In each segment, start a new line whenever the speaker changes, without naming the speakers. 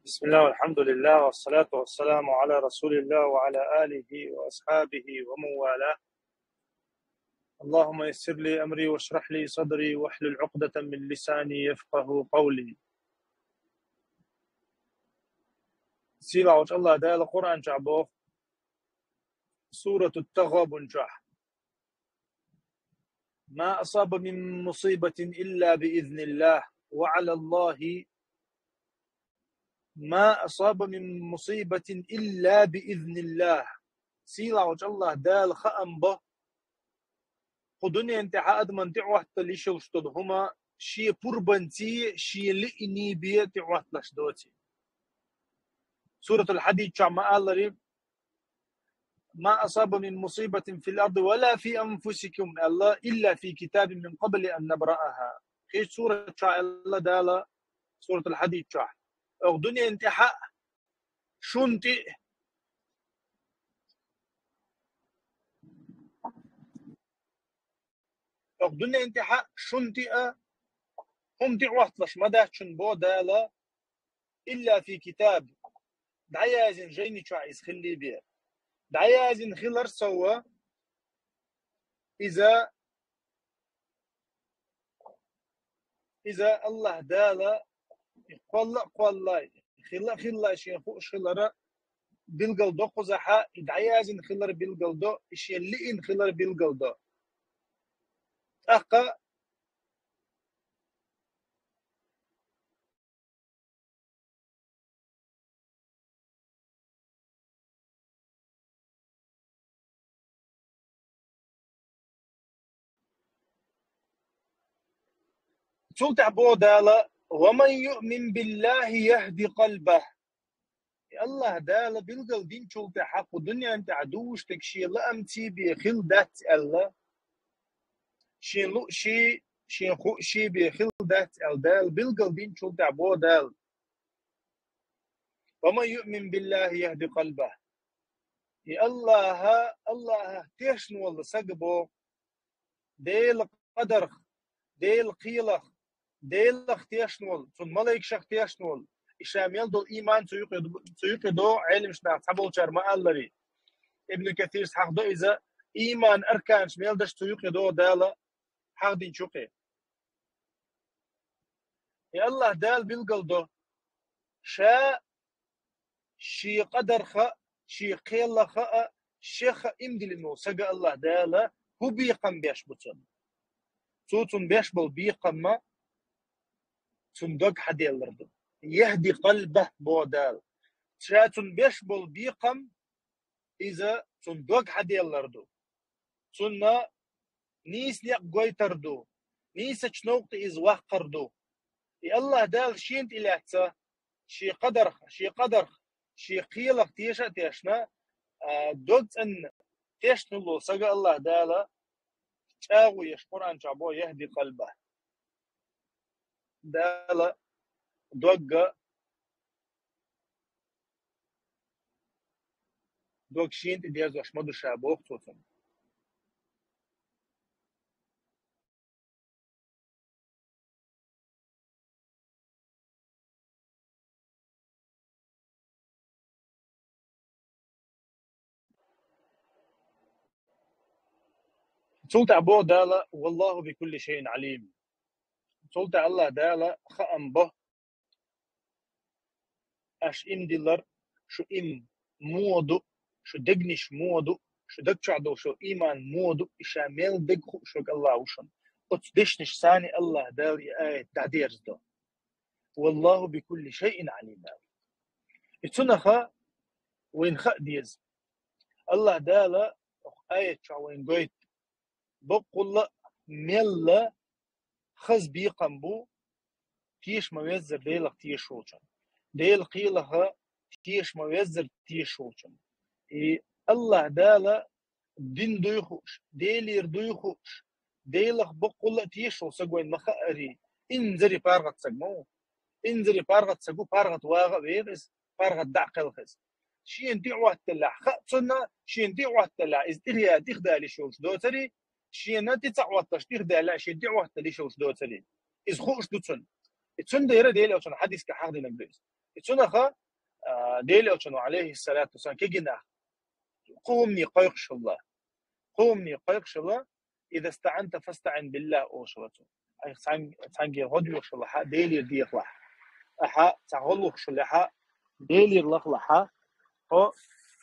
بسم الله والحمد لله والصلاة والسلام على رسول الله وعلى آله وأصحابه ومن والاه. اللهم يسر لي أمري واشرح لي صدري واحلل عقدة من لساني يفقه قولي. سيرة الله دال القرآن جعبه سورة التغابن جح. ما أصاب من مصيبة إلا بإذن الله وعلى الله ما أصاب من مصيبة إلا بإذن الله. سيرة الله دال خأم به خدوني انت حاد من تعوه تليش وشتدهما شي بربنتي شي لئني بيه تعوه تلشدوتي. سورة الحديد شعما الله ما أصاب من مصيبة في الأرض ولا في أنفسكم الله إلا في كتاب من قبل أن نبرأها. هي سورة شاء الله دالة سورة الحديد شاء أخدوني انت حق شنتي أخدوني انت حق شنتي هم تعوه تلش مدى شنبو دالة إلا في كتاب دعيازن جيني شاعز خلي بيه دعيازن خلر سوا إذا الله دالا قال خلا شيء خوش خلرا بالقلدو قزحا دعيازن خلر بالقلدو شيء لئن خلر بالقلدو أقا تلت عبو دالا ومن يؤمن بالله يهدي قلبه. الله دالا بالقلدين تلت حق الدنيا انت عدوش تكشي لا امتي بخل دات الله شي بخل دات الدال بالقلدين تلت عبو دال ومن يؤمن بالله يهدي قلبه. الله تيشن والله سقبو ديل قدر ديل قيلخ ديل تيشنول ثم ملايك شخ تيشنول إشاميل دول إيمان تيقدو علم شناع تحبول شرما اللري ابن كثير حق دو إذا إيمان أركان شميل دش تيقدو دالا حق دين شوقي يا الله دال بالقلدو شي قدر خا شي قيل خا شيخ إمدلنو سقى الله دالا هو بيقم بيش بطن توتن بيش بل بيقم ما تندق حد يلردو يهدي قلبه بودال شاتن بيش بل بيقم إذا تندق حد يلردو تنا نيس نيق قويتردو نيس شنوقت إز وقردو يا الله دال شينت إلهتا شي قدر شي قيلق تيشنا دوت أن تيشنلو سقى الله دالا تاغو يشقر عن شعبو يهدي قلبه دالا دوغ شينت دياز وشمدو شابوخ توتن تلت عبو دالا والله بكل شيء عليم. تلت الله دالا خأم به أش إم ديلر شو إم مودو شو دقنش مودو شو دقشعدو شو إيمان مودو إشاميل دقخو شو الله وشن أتدشنش ثاني الله دال آية تعديرز دو والله بكل شيء عليم. اتنخا وين خا ديز الله دالا آية وين قويت بقول ميلا خز بيقم بو تيش موزر ديلق تيش وشن ديل قيلها تيش موزر تيش وشن الله دالا دين دويخوش ديلير دويخوش ديلخ بقول تيش وسقوين مخاري انزري بارغت سقمو انزري بارغت سقو بارغت واغا بيغس بارغت دعقل خس شين دعوة تلا خاصنا شين دعوة تلا استغيا تخدالي شوش دوتري شين تتعوة تشتيخ دالا شين دعوة تلي شوش دوتري إز خوش دوتن اتسن ديرا ديلا وشن حديث كحاق دي نقدس اتسونخا ديلي أوشنو عليه الصلاة والسلام كيجنا قومني قيقش الله قومني قيقش الله إذا استعنت فاستعن بالله أوشلته أي تانجي هدي وشلها ديلي ديخلح أحا تغلق شلها ديلي لخلها أو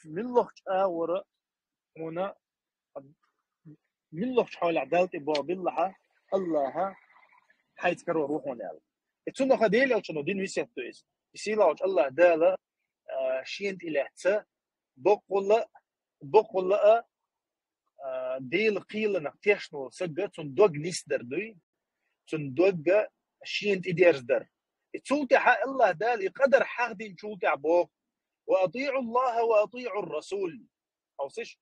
ملخ آورا هنا ملخ حول عدالة باب الله الله حيث كرو روحون يال اتسونخا ديلي أوشنو دين ويسيتو إس يسيلا أوش الله دالا شينت إلى تسا بقول ديل قيل نقتيشنو سجى تندوق نيسدر دوي تندوق شينت إديرزدر تولتي حق الله دال يقدر حق دين تولتي عبوه وأطيعوا الله وأطيعوا الرسول أو سيش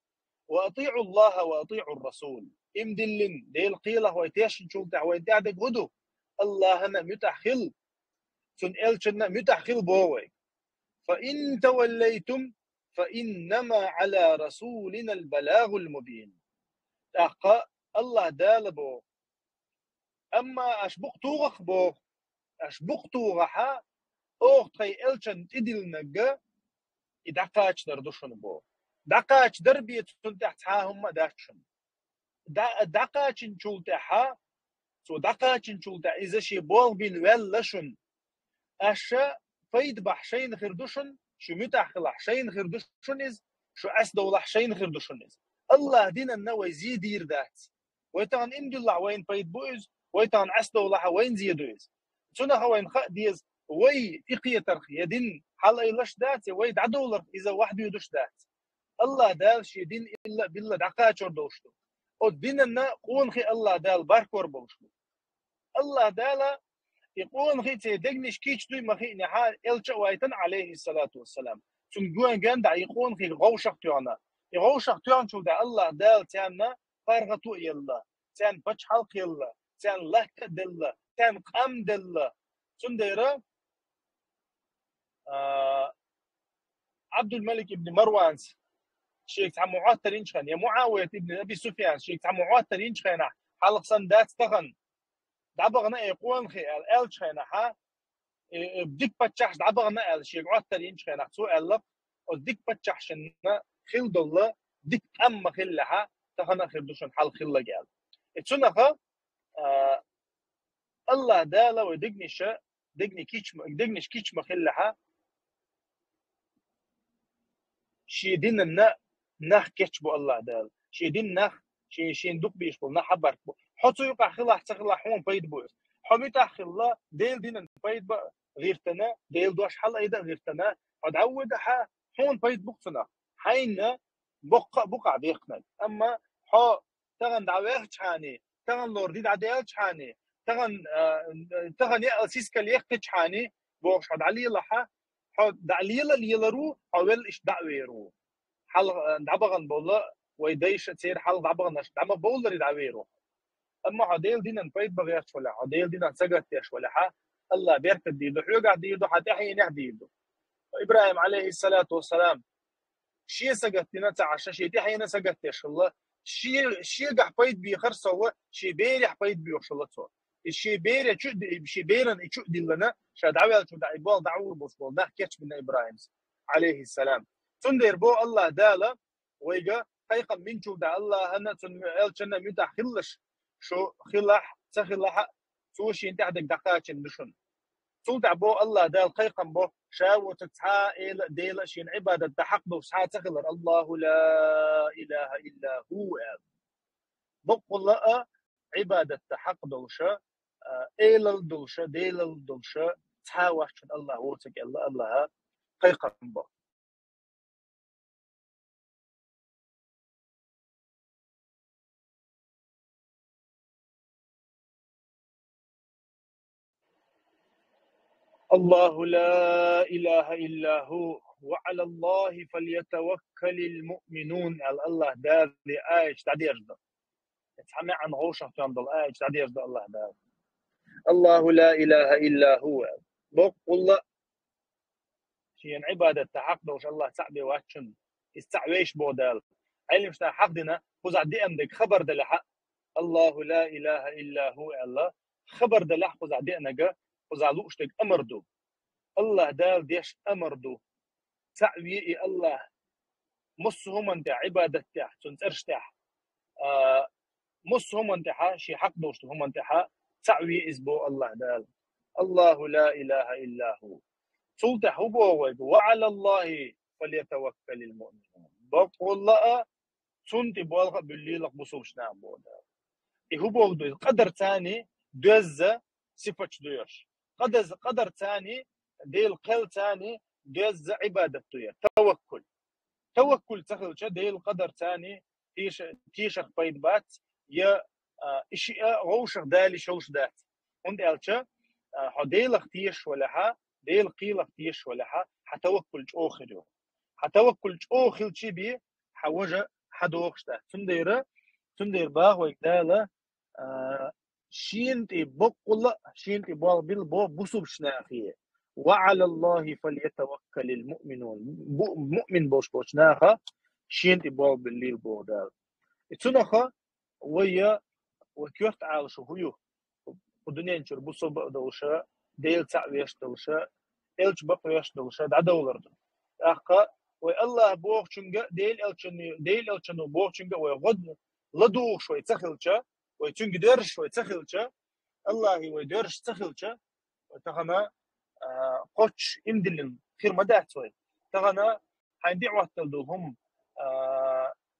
وأطيعوا الله وأطيعوا الرسول إمدلن ديل قيل هو يتيشن تولتي هو يتعدق هدو الله هنا متحخل تن إلشنا متحخل بووي فإن توليتم فإنما على رسولنا البلاغ المبين أقا الله دالبو أما أشبقتوغخ بو أشبقتوغها أوغتي إلشن تدل نجا إدقاش دردوشن بو دقاش دربية تحتهم داشن دقاش نشولتها سو دقاش نشولتها إذا شي بول بين ولشن أشا فيد بحشين خردوشن شو متحخل حشين خردوشن إز شو أسدو حشين خردوشن إز الله دينا النوى يزيد يردات ويتان إمدو الله وين فيد بوز ويتان أسدو الله وين زيدوز سنة هو ينخاء ديز وي إقية ترخي يدين حال إلاش دات وي دعدولر إذا واحد يدوش دات الله دال شي دين إلا بالله دعقاتشور دوشتو الدين النا قون خي الله دال باركور بوشتو الله دال يقول خي تدقنش كيش دوي مخي نحال إلشا وايتن عليه الصلاة والسلام سنجوان جاندع يقول خي غوشق تيانا يغوشق تيان شو دا الله دال تيانا فارغتو يلا تيان بچ حلق يلا تيان لهك دل تيان قام دل سنديرا عبد الملك ابن مروان شيخ تاع معاطر ينشخن يا معاوية ابن أبي سفيان شيخ تاع معاطر ينشخن حلق صندات تغن دعبغنا يقول خي الشخن ها بديك بتشحش دعبغنا الشيخ معاطر ينشخن سؤال وديك بتشحشنا خل دله ديك أما خلها تخنا خردوشن حال خلا قال اتسنخا الله دالا ودقنش دقنش كيش مخلها شي دين نخ كيتشبو الله دال شي دين نخ شي ندوك بيشبو نحبر حطو يقع خلا حتخلا حون بيد بوز حميت خلا ديل دين بيد غيرتنا ديل دوش حلا ايدا غيرتنا ادعود حون بيد بوقتنا حين بقع بيقنا اما حو تغن دعوه تشاني تغن لوردي دعديل تشاني تغن سيسكال يخت تشاني بوش علي لها حو دعليلا ليلرو حول ايش دعويرو حل دعبغن بولا ويديش تصير حل دعبغن دعم بولر يدعويرو اما عديل دينا بيد بغيش ولا عديل دينا سقطيش ولا ح الله بيرك ديدو حيوقع ديدو حتى حين يحديدو ابراهيم عليه الصلاه والسلام شي سقطينا تاع شي تي حين سقطيش الله شي قح بيد بيخرسوا شي بيرح بيد بيوشلتو الشي بير شي بيرن يشد لنا شدعوا شو دعوا دعوا بوصل ده كيتش من ابراهيم عليه السلام تندير بو الله دالا ويجا حقيقه من شو دع الله انا تن متى خلش شو خلح تخلح سو شي انت عندك دقائق نشن تودع بو الله دال حقيقه بو شاو تتعائل ديل شي عباده تحق وساعه تخلر الله لا اله الا هو بقول عباده تحق دوشه إيل دلشة ديل دلشة تحاوش الله وتك الله حقيقة بو الله لا إله إلا هو وعلى الله فليتوكل المؤمنون على الله دار لآيش تعدير ده تحمي عن غوشة عند الآيش تعدير ده الله دار الله لا إله إلا هو بقول شيء عبادة تحق وش الله تعبي واتشن استعويش بودال علم شتا حقنا خذ عدي عندك خبر دلحق الله لا إله إلا هو الله خبر دلح خذ عدي أنجا خذ علوشتك أمردو الله دال ديش أمر دو تعوي الله مصهم أنت عبادة تاح تنترش تاح مصهم أنت شي حق دوشت هم أنت تعوي إزبو الله دال الله لا إله إلا هو سلطح هو وعلى الله فليتوكل المؤمنون بقول الله سنتي بولغ باللي لق بصوش نعم بودا هو بوغدو قدر ثاني دوزة صفة دويش قدر ثاني ديل قل ثاني دوزة عبادة دويش توكل تخلش ديل قدر ثاني تيشخ بيد بات يا اشياء غوشخ دالي شوش دات وند الچا ديل اختيش ولا ها ديل قيل اختيش ولا ها حتوكل اوخرو حتوكل اوخل شي بي حوجه حدوخشتا تندير باه ويكدالا شينتي بقول شينتي بال بالبو بوسوب شناخيه وعلى الله فليتوكل المؤمنون مؤمن بوش ناخا شينتي بال بالليل بودال اتسنخا ويا وكيوت على شهيو ودنيا نشر بوسوب دوشا ديل تعويش دوشا إلش بقياش دوشا دا دولرد أخا والله بوخ شنجا ديل إلشنو بوخ شنجا ويغد لدوخ شوي تخلشا ويتشنج درش شوي تخلشا الله ويدرش تخلشا وتغنى قوتش إمدلن خير مدات شوي تغنى هندي وقتلهم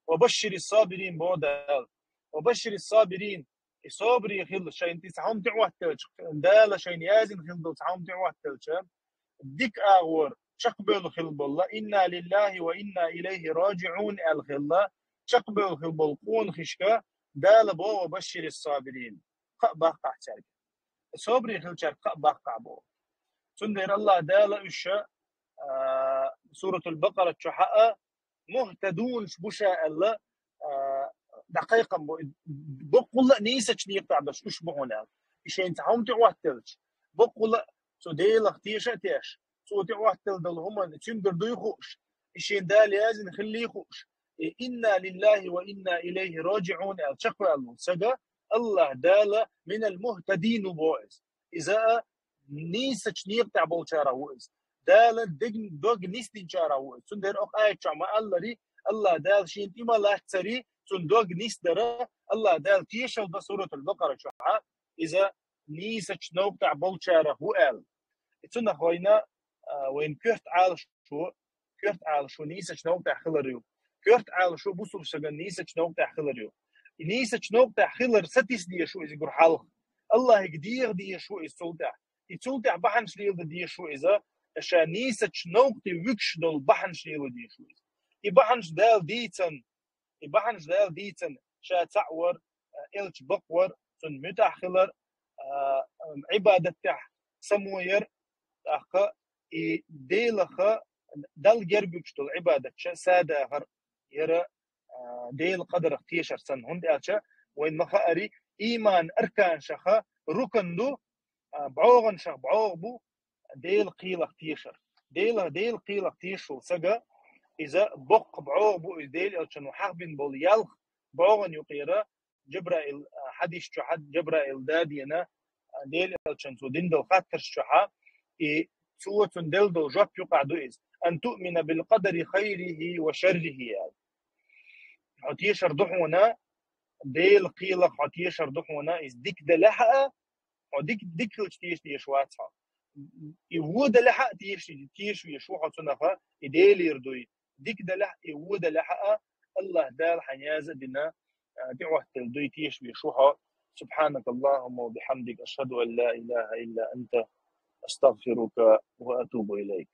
وبشر الصابرين بودال وبشر الصابرين الصابري خل شيء انت ساهم دعوة تلج دال شيء يازن خل ساهم دعوة تلج ديك أغور شقبل خلب الله إنا لله وإنا إليه راجعون الخلا شقبل خلب القون خشكا دال بو وبشر الصابرين قبا قحتاج صبري خلشر قبا قعبو تندر الله دال إشاء سورة البقرة شحاء مهتدون بشاء الله دقيقا بقول نيسك نيقطع بس إيش بهنا إيش أنت هم تعوتلش بقول سو ديل اختيشة تيش سو تعوتل دل هم تندر دويخوش إيش دا لازم نخليه يخوش إنا لله وإنا إليه راجعون الشكر الله سجى الله دال من المهتدين بوئز إذا نيسك نيقطع بوشارة وئز دال دوغ نيستين شارة وئز تندر أخ آية شعما الله دال شين إما لا تسري صندوق نيسدرة الله دال تيشل بسورة البقرة شوحة إذا نيسك نوقع بولشارة هو قال إتنا خوينا وين كرت عال شو نيسك نوقع خلريو كرت عال شو بوصل شغل نيسك نوقع خلريو نيسك نوقع خلر ستيس دي شو إذا حالخ الله يقدير دي شو يتولتع بحن شليل دي شو إذا عشان نيسك نوقع وكش دول بحن شليل دي شو إذا يبحنش دال ديتن يبحنش دال ديتن شا تعور إلش بقور سن متاخلر عبادة تح سموير أخا ديلخا دال جربكش دول عبادة شا سادة آخر يرى ديل قدر اختيشر سن هند ألشا وين مخاري إيمان أركان شخا ركن دو بعوغن شخ بعوغبو ديل قيل اختيشر ديل قيل اختيشو سجا إذا بق بعوغبو إزديل ألشنو حقبن بول يلخ بعوغن يقيرا جبرائيل حديث شحد جبرائيل دادينا ديل ألشنو دندل خاطر شحا سوة دل دو جاب يقعدو إز أن تؤمن بالقدر خيره وشره يعني حتيشر دحونا ديل قيلة حتيشر دحونا إز ديك دلحقة وديك تيش واتها يود لحق تيش يشوحة سنفا إديل يردوي ديك دلح يود لحق الله دال حنيازة دنا دعوة تلدوي تيش بيشوحة سبحانك اللهم وبحمدك أشهد أن لا إله إلا أنت أستغفرك وأتوب إليك